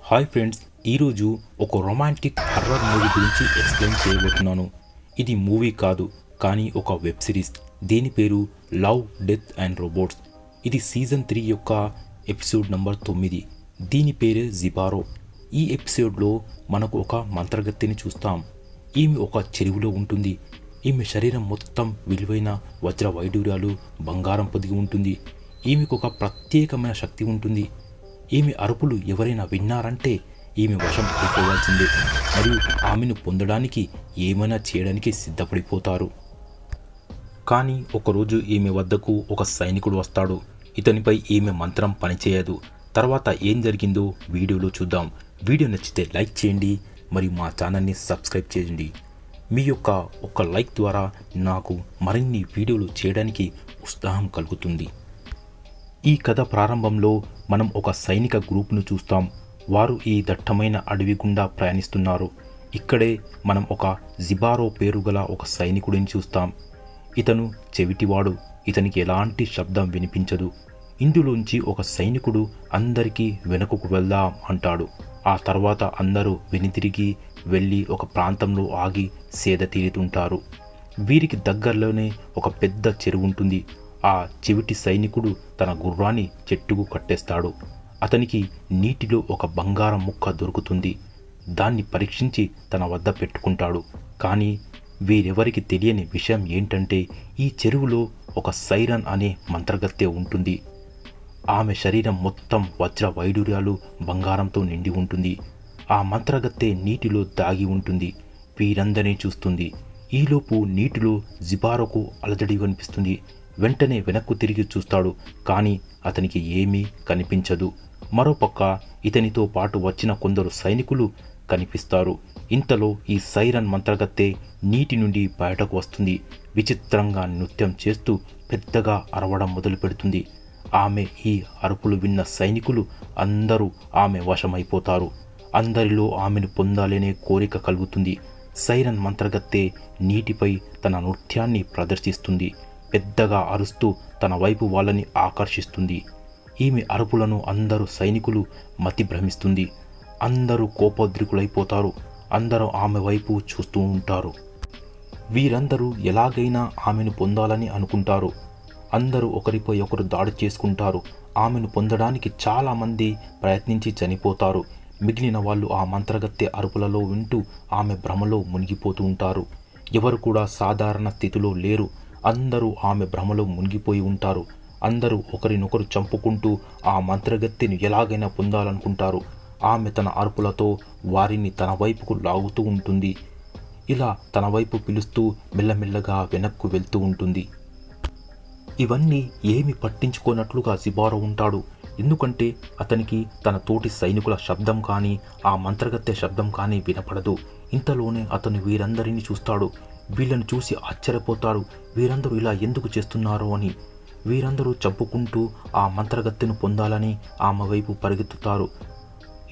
Hi friends, ఈరోజు ఒక romantic horror movie గురించి ఎక్స్ప్లెయిన్ చేయబోతున్నాను. ఇది మూవీ కాదు, కానీ ఒక వెబ్ సిరీస్. దీని పేరు లవ్, డెత్ అండ్ రోబోట్స్. ఇది సీజన్ 3 యొక్క ఎపిసోడ్ నంబర్ 9. దీని పేరే జిబారో. ఈ ఎపిసోడ్లో మనకు ఒక మంత్రగత్తెని చూస్తాం. ఈమె ఒక చెరువులో ఉంటుంది. ఈమె శరీరం మొత్తం విలువైన వజ్ర వైడూర్యాలు, బంగారం పొదిగి ఉంటుంది. ఈమెకు ఒక ప్రత్యేకమైన శక్తి ఉంటుంది. ఈమె అరుపులు ఎవరైనా విన్నారంటే ఈమె వశం అయిపోవాల్సిందే, మరియు ఆమెను పొందడానికి ఏమైనా చేయడానికి సిద్ధపడిపోతారు. కానీ ఒకరోజు ఈమె వద్దకు ఒక సైనికుడు వస్తాడు. ఇతనిపై ఈమె మంత్రం పనిచేయదు. తర్వాత ఏం జరిగిందో వీడియోలో చూద్దాం. వీడియో నచ్చితే లైక్ చేయండి మరియు మా ఛానల్ని సబ్స్క్రైబ్ చేయండి. మీ యొక్క ఒక లైక్ ద్వారా నాకు మరిన్ని వీడియోలు చేయడానికి ఉత్సాహం కలుగుతుంది. ఈ కథ ప్రారంభంలో మనం ఒక సైనిక గ్రూప్ను చూస్తాం. వారు ఈ దట్టమైన అడవి గుండా ప్రయాణిస్తున్నారు. ఇక్కడే మనం ఒక జిబారో పేరు గల ఒక సైనికుడిని చూస్తాం. ఇతను చెవిటివాడు. ఇతనికి ఎలాంటి శబ్దం వినిపించదు. ఇందులోంచి ఒక సైనికుడు అందరికీ వెనుకకు వెళ్దాం అంటాడు. ఆ తర్వాత అందరూ వెనుతిరిగి వెళ్ళి ఒక ప్రాంతంలో ఆగి సేద తీరుతుంటారు. వీరికి దగ్గరలోనే ఒక పెద్ద చెరువు ఉంటుంది. ఆ చెవిటి సైనికుడు తన గుర్రాన్ని చెట్టుకు కట్టేస్తాడు. అతనికి నీటిలో ఒక బంగారం ముక్క దొరుకుతుంది. దాన్ని పరీక్షించి తన వద్ద పెట్టుకుంటాడు. కానీ వీరెవరికి తెలియని విషయం ఏంటంటే ఈ చెరువులో ఒక సైరన్ అనే మంత్రగత్తె ఉంటుంది. ఆమె శరీరం మొత్తం వజ్ర వైడూర్యాలు, బంగారంతో నిండి ఉంటుంది. ఆ మంత్రగత్తె నీటిలో దాగి ఉంటుంది. వీరందరినీ చూస్తుంది. ఈలోపు నీటిలో జిబారోకు అలజడి కనిపిస్తుంది. వెంటనే వెనక్కు తిరిగి చూస్తాడు. కానీ అతనికి ఏమీ కనిపించదు. మరోపక్క ఇతనితో పాటు వచ్చిన కొందరు సైనికులు కనిపిస్తారు. ఇంతలో ఈ సైరన్ మంత్రగత్తె నీటి నుండి బయటకు వస్తుంది. విచిత్రంగా నృత్యం చేస్తూ పెద్దగా అరవడం మొదలు పెడుతుంది. ఆమె ఈ అరుపులు విన్న సైనికులు అందరూ ఆమె వశమైపోతారు. అందరిలో ఆమెను పొందాలనే కోరిక కలుగుతుంది. సైరన్ మంత్రగత్తె నీటిపై తన నృత్యాన్ని ప్రదర్శిస్తుంది. పెద్దగా అరుస్తూ తన వైపు వాళ్ళని ఆకర్షిస్తుంది. ఈమె అరుపులను అందరూ సైనికులు మతి భ్రమిస్తుంది. అందరూ కోపోద్రికులైపోతారు. అందరూ ఆమె వైపు చూస్తూ ఉంటారు. వీరందరూ ఎలాగైనా ఆమెను పొందాలని అనుకుంటారు. అందరూ ఒకరిపై ఒకరు దాడి చేసుకుంటారు. ఆమెను పొందడానికి చాలామంది ప్రయత్నించి చనిపోతారు. మిగిలిన వాళ్ళు ఆ మంత్రగత్తె అరుపులలో వింటూ ఆమె భ్రమలో మునిగిపోతూ ఉంటారు. ఎవరు కూడా సాధారణ స్థితిలో లేరు. అందరూ ఆమె భ్రమలో మునిగిపోయి ఉంటారు. అందరూ ఒకరినొకరు చంపుకుంటూ ఆ మంత్రగత్తెను ఎలాగైనా పొందాలనుకుంటారు. ఆమె తన అరుపులతో వారిని తన వైపుకు లాగుతూ ఉంటుంది. ఇలా తన వైపు పిలుస్తూ మెల్లమెల్లగా వెనక్కు వెళ్తూ ఉంటుంది. ఇవన్నీ ఏమి పట్టించుకోనట్లుగా జిబారో ఉంటాడు. ఎందుకంటే అతనికి తన తోటి సైనికుల శబ్దం కానీ ఆ మంత్రగత్తె శబ్దం కానీ వినపడదు. ఇంతలోనే అతను వీరందరినీ చూస్తాడు. వీళ్ళను చూసి ఆశ్చర్యపోతాడు. వీరందరూ ఇలా ఎందుకు చేస్తున్నారో అని. వీరందరూ చంపుకుంటూ ఆ మంత్రగత్తెను పొందాలని ఆమె వైపు పరిగెత్తుతారు.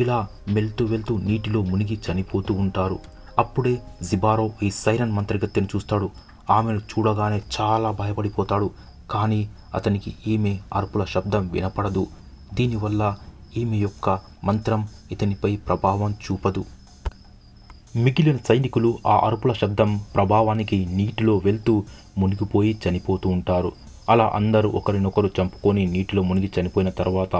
ఇలా వెళ్తూ నీటిలో మునిగి చనిపోతూ ఉంటారు. అప్పుడే జిబారో ఈ సైరన్ మంత్రగత్తెను చూస్తాడు. ఆమెను చూడగానే చాలా భయపడిపోతాడు. కానీ అతనికి ఈమె అరుపుల శబ్దం వినపడదు. దీనివల్ల ఈమె యొక్క మంత్రం ఇతనిపై ప్రభావం చూపదు. మిగిలిన సైనికులు ఆ అరుపుల శబ్దం ప్రభావానికి నీటిలో వెళ్తూ మునిగిపోయి చనిపోతూ ఉంటారు. అలా అందరూ ఒకరినొకరు చంపుకొని నీటిలో మునిగి చనిపోయిన తర్వాత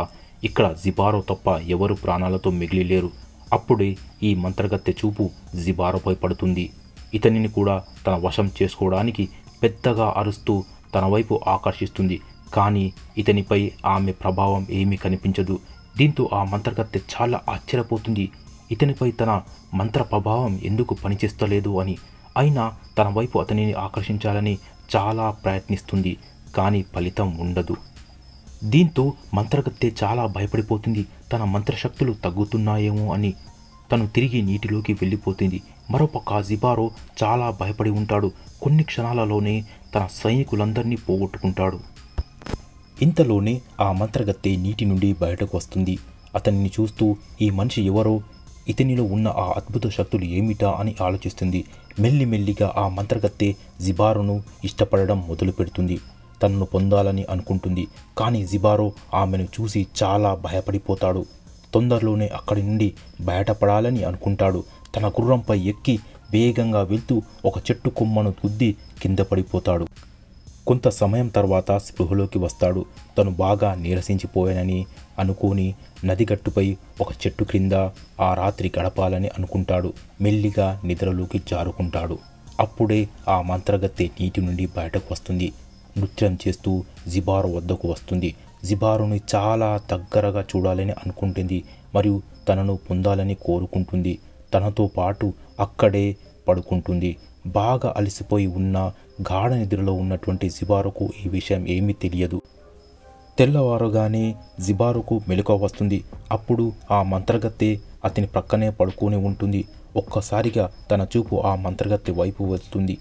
ఇక్కడ జిబారో తప్ప ఎవరు ప్రాణాలతో మిగిలి లేరు. అప్పుడే ఈ మంత్రగత్తె చూపు జిబారోపై పడుతుంది. ఇతనిని కూడా తన వశం చేసుకోవడానికి పెద్దగా అరుస్తూ తన వైపు ఆకర్షిస్తుంది. కానీ ఇతనిపై ఆమె ప్రభావం ఏమీ కనిపించదు. దీంతో ఆ మంత్రగత్తె చాలా ఆశ్చర్యపోతుంది. ఇతనిపై తన మంత్ర ప్రభావం ఎందుకు పనిచేస్తలేదు అని. అయినా తన వైపు అతనిని ఆకర్షించాలని చాలా ప్రయత్నిస్తుంది. కానీ ఫలితం ఉండదు. దీంతో మంత్రగత్తె చాలా భయపడిపోతుంది. తన మంత్రశక్తులు తగ్గుతున్నాయేమో అని తను తిరిగి నీటిలోకి వెళ్ళిపోతుంది. మరోపక్క జిబారో చాలా భయపడి ఉంటాడు. కొన్ని క్షణాలలోనే తన సైనికులందరినీ పోగొట్టుకుంటాడు. ఇంతలోనే ఆ మంత్రగత్తె నీటి నుండి బయటకు వస్తుంది. అతనిని చూస్తూ ఈ మనిషి ఎవరో, ఇతనిలో ఉన్న ఆ అద్భుత శక్తులు ఏమిటా అని ఆలోచిస్తుంది. మెల్లిమెల్లిగా ఆ మంత్రగత్తె జిబారోను ఇష్టపడడం మొదలు పెడుతుంది. తనను పొందాలని అనుకుంటుంది. కానీ జిబారో ఆమెను చూసి చాలా భయపడిపోతాడు. తొందరలోనే అక్కడి నుండి బయటపడాలని అనుకుంటాడు. తన గుర్రంపై ఎక్కి వేగంగా వెళ్తూ ఒక చెట్టు కొమ్మను గుద్ది కింద పడిపోతాడు. కొంత సమయం తర్వాత స్పృహలోకి వస్తాడు. తను బాగా నీరసించిపోయానని అనుకొని నదిగట్టుపై ఒక చెట్టు క్రింద ఆ రాత్రి గడపాలని అనుకుంటాడు. మెల్లిగా నిద్రలోకి జారుకుంటాడు. అప్పుడే ఆ మంత్రగత్తె నీటి నుండి బయటకు వస్తుంది. నృత్యం చేస్తూ జిబారో వద్దకు వస్తుంది. జిబారోని చాలా దగ్గరగా చూడాలని అనుకుంటుంది మరియు తనను పొందాలని కోరుకుంటుంది. తనతో పాటు అక్కడే పడుకుంటుంది. బాగా అలసిపోయి ఉన్న గాఢ నిద్రలో ఉన్నటువంటి జిబారోకు ఈ విషయం ఏమీ తెలియదు. తెల్లవారుగానే జిబారోకు మెలకువ వస్తుంది. అప్పుడు ఆ మంత్రగత్తె అతని ప్రక్కనే పడుకొని ఉంటుంది. ఒక్కసారిగా తన చూపు ఆ మంత్రగత్తె వైపు వస్తుంది.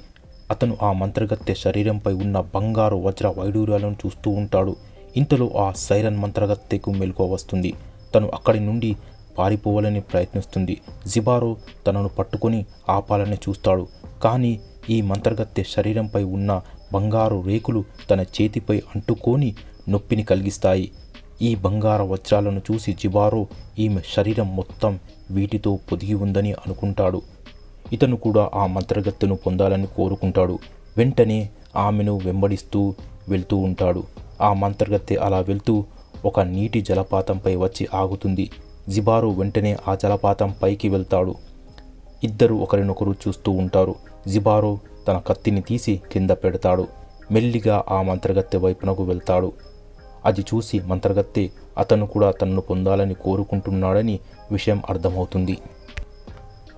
అతను ఆ మంత్రగత్తె శరీరంపై ఉన్న బంగారు వజ్ర వైడూర్యాలను చూస్తూ ఉంటాడు. ఇంతలో ఆ సైరన్ మంత్రగత్తెకు మెలకువ వస్తుంది. తను అక్కడి నుండి పారిపోవాలని ప్రయత్నిస్తుంది. జిబారో తనను పట్టుకొని ఆపాలని చూస్తాడు. కానీ ఈ మంత్రగత్తె శరీరంపై ఉన్న బంగారు రేకులు తన చేతిపై అంటుకొని నొప్పిని కలిగిస్తాయి. ఈ బంగారు వజ్రాలను చూసి జిబారో ఈమె శరీరం మొత్తం వీటితో పొదిగి ఉందని అనుకుంటాడు. ఇతను కూడా ఆ మంత్రగత్తెను పొందాలని కోరుకుంటాడు. వెంటనే ఆమెను వెంబడిస్తూ వెళ్తూ ఉంటాడు. ఆ మంత్రగత్తె అలా వెళ్తూ ఒక నీటి జలపాతంపై వచ్చి ఆగుతుంది. జిబారో వెంటనే ఆ జలపాతం పైకి వెళ్తాడు. ఇద్దరు ఒకరినొకరు చూస్తూ ఉంటారు. జిబారో తన కత్తిని తీసి కింద పెడతాడు. మెల్లిగా ఆ మంత్రగత్తె వైపునకు వెళ్తాడు. అది చూసి మంత్రగత్తె అతను కూడా తనను పొందాలని కోరుకుంటున్నాడని విషయం అర్థమవుతుంది.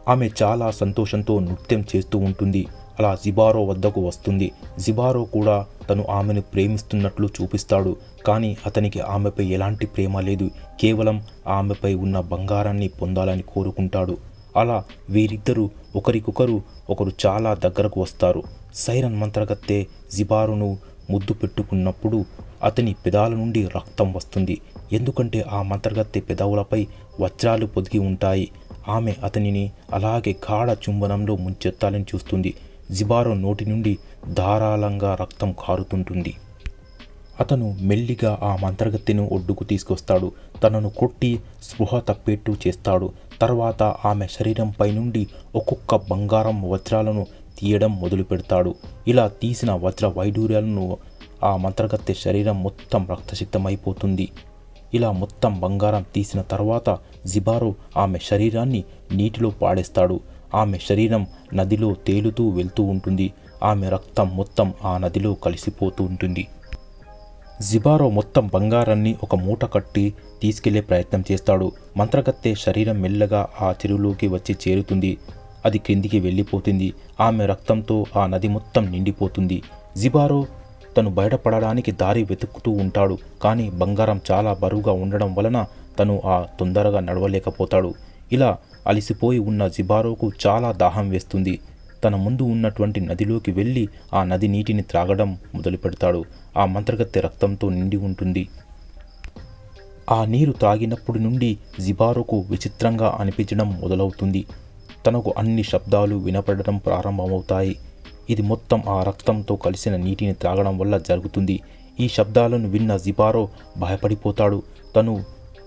ఆమె చాలా సంతోషంతో నృత్యం చేస్తూ ఉంటుంది. అలా జిబారో వద్దకు వస్తుంది. జిబారో కూడా తను ఆమెను ప్రేమిస్తున్నట్లు చూపిస్తాడు. కానీ అతనికి ఆమెపై ఎలాంటి ప్రేమ లేదు. కేవలం ఆమెపై ఉన్న బంగారాన్ని పొందాలని కోరుకుంటాడు. అలా వీరిద్దరూ ఒకరు చాలా దగ్గరకు వస్తారు. సైరన్ మంత్రగత్తె జిబారోను ముద్దు పెట్టుకున్నప్పుడు అతని పెదాల నుండి రక్తం వస్తుంది. ఎందుకంటే ఆ మంత్రగత్తె పెదవులపై వజ్రాలు పొదిగి ఉంటాయి. ఆమె అతనిని అలాగే గాఢ చుంబనంలో ముంచెత్తాలని చూస్తుంది. జిబారో నోటి నుండి ధారాళంగా రక్తం కారుతుంటుంది. అతను మెల్లిగా ఆ మంత్రగత్తెను ఒడ్డుకు తీసుకొస్తాడు. తనను కొట్టి స్పృహ తప్పేట్టు చేస్తాడు. తర్వాత ఆమె శరీరంపై నుండి ఒక్కొక్క బంగారం వజ్రాలను తీయడం మొదలు పెడతాడు. ఇలా తీసిన వజ్ర వైడూర్యాలను ఆ మంత్రగత్తె శరీరం మొత్తం రక్తసిక్తమైపోతుంది. ఇలా మొత్తం బంగారం తీసిన తర్వాత జిబారో ఆమె శరీరాన్ని నీటిలో పాడేస్తాడు. ఆమె శరీరం నదిలో తేలుతూ వెళ్తూ ఉంటుంది. ఆమె రక్తం మొత్తం ఆ నదిలో కలిసిపోతూ ఉంటుంది. జిబారో మొత్తం బంగారాన్ని ఒక మూట కట్టి తీసుకెళ్లే ప్రయత్నం చేస్తాడు. మంత్రగత్తె శరీరం మెల్లగా ఆ చెరువులోకి వచ్చి చేరుతుంది. అది క్రిందికి వెళ్ళిపోతుంది. ఆమె రక్తంతో ఆ నది మొత్తం నిండిపోతుంది. జిబారో తను బయటపడడానికి దారి వెతుకుతూ ఉంటాడు. కానీ బంగారం చాలా బరువుగా ఉండడం వలన తను తొందరగా నడవలేకపోతాడు. ఇలా అలసిపోయి ఉన్న జిబారోకు చాలా దాహం వేస్తుంది. తన ముందు ఉన్నటువంటి నదిలోకి వెళ్ళి ఆ నది నీటిని త్రాగడం మొదలు పెడతాడు. ఆ మంత్రగత్తె రక్తంతో నిండి ఉంటుంది. ఆ నీరు తాగినప్పటి నుండి జిబారోకు విచిత్రంగా అనిపించడం మొదలవుతుంది. తనకు అన్ని శబ్దాలు వినపడడం ప్రారంభమవుతాయి. ఇది మొత్తం ఆ రక్తంతో కలిసిన నీటిని త్రాగడం వల్ల జరుగుతుంది. ఈ శబ్దాలను విన్న జిబారో భయపడిపోతాడు. తను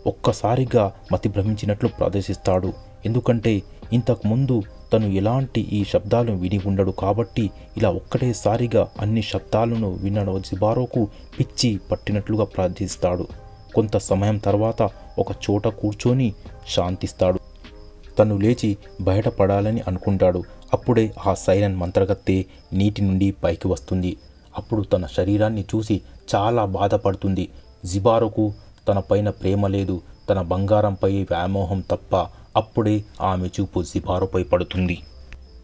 ఒక్కసారిగా మతి భ్రమించినట్లు ప్రదర్శిస్తాడు. ఎందుకంటే ఇంతకుముందు తను ఎలాంటి ఈ శబ్దాలను విని ఉండడు. కాబట్టి ఇలా ఒక్కటేసారిగా అన్ని శబ్దాలను విన్న జిబారోకు పిచ్చి పట్టినట్లుగా ప్రదర్శిస్తాడు. కొంత సమయం తర్వాత ఒక చోట కూర్చొని శాంతిస్తాడు. తను లేచి బయటపడాలని అనుకుంటాడు. అప్పుడే ఆ సైరన్ మంత్రగత్తె నీటి నుండి పైకి వస్తుంది. అప్పుడు తన శరీరాన్ని చూసి చాలా బాధపడుతుంది. జిబారోకు తన పైన ప్రేమ లేదు, తన బంగారంపై వ్యామోహం తప్ప. అప్పుడే ఆమె చూపు జిబారోపై పడుతుంది.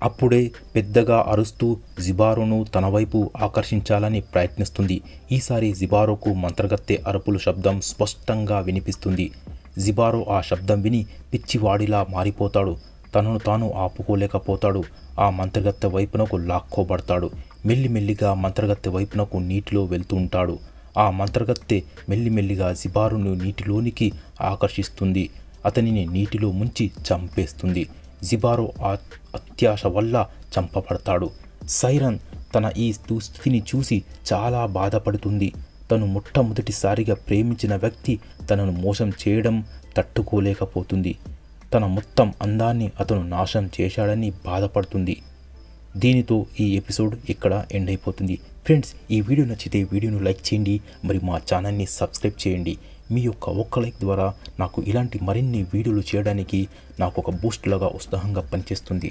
అప్పుడే పెద్దగా అరుస్తూ జిబారోను తన వైపు ఆకర్షించాలని ప్రయత్నిస్తుంది. ఈసారి జిబారోకు మంత్రగత్తె అరుపుల శబ్దం స్పష్టంగా వినిపిస్తుంది. జిబారో ఆ శబ్దం విని పిచ్చివాడిలా మారిపోతాడు. తనను తాను ఆపుకోలేకపోతాడు. ఆ మంత్రగత్తె వైపునకు లాక్కోబడతాడు. మెల్లిమెల్లిగా మంత్రగత్తె వైపునకు నీటిలో వెళ్తూ ఉంటాడు. ఆ మంత్రగత్తె మెల్లిమెల్లిగా జిబారోను నీటిలోనికి ఆకర్షిస్తుంది. అతనిని నీటిలో ముంచి చంపేస్తుంది. జిబారో ఆ అత్యాశ వల్ల చంపబడతాడు. సైరన్ తన ఈ దుస్థితిని చూసి చాలా బాధపడుతుంది. తను మొట్టమొదటిసారిగా ప్రేమించిన వ్యక్తి తనను మోసం చేయడం తట్టుకోలేకపోతుంది. తన మొత్తం అందాన్ని అతను నాశనం చేశాడని బాధపడుతుంది. దీనితో ఈ ఎపిసోడ్ ఇక్కడ ఎండ్ అయిపోతుంది. ఫ్రెండ్స్, ఈ వీడియో నచ్చితే వీడియోను లైక్ చేయండి, మరి మా ఛానల్ని సబ్స్క్రైబ్ చేయండి. మీ యొక్క ఒక్క లైక్ ద్వారా నాకు ఇలాంటి మరిన్ని వీడియోలు చేయడానికి నాకు ఒక బూస్ట్ లాగా ఉత్సాహంగా పనిచేస్తుంది.